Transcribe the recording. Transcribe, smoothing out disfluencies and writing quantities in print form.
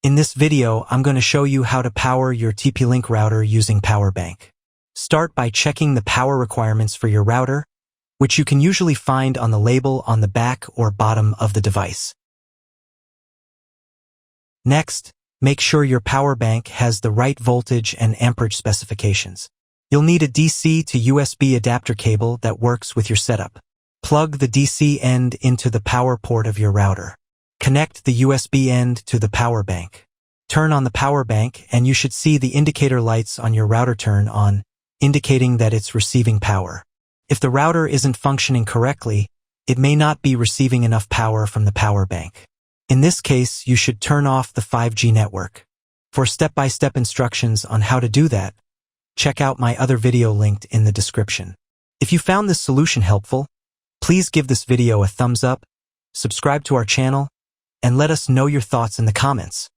In this video, I'm going to show you how to power your TP-Link router using power bank. Start by checking the power requirements for your router, which you can usually find on the label on the back or bottom of the device. Next, make sure your power bank has the right voltage and amperage specifications. You'll need a DC to USB adapter cable that works with your setup. Plug the DC end into the power port of your router. Connect the USB end to the power bank. Turn on the power bank and you should see the indicator lights on your router turn on, indicating that it's receiving power. If the router isn't functioning correctly, it may not be receiving enough power from the power bank. In this case, you should turn off the 5G network. For step-by-step instructions on how to do that, check out my other video linked in the description. If you found this solution helpful, please give this video a thumbs up, subscribe to our channel, and let us know your thoughts in the comments.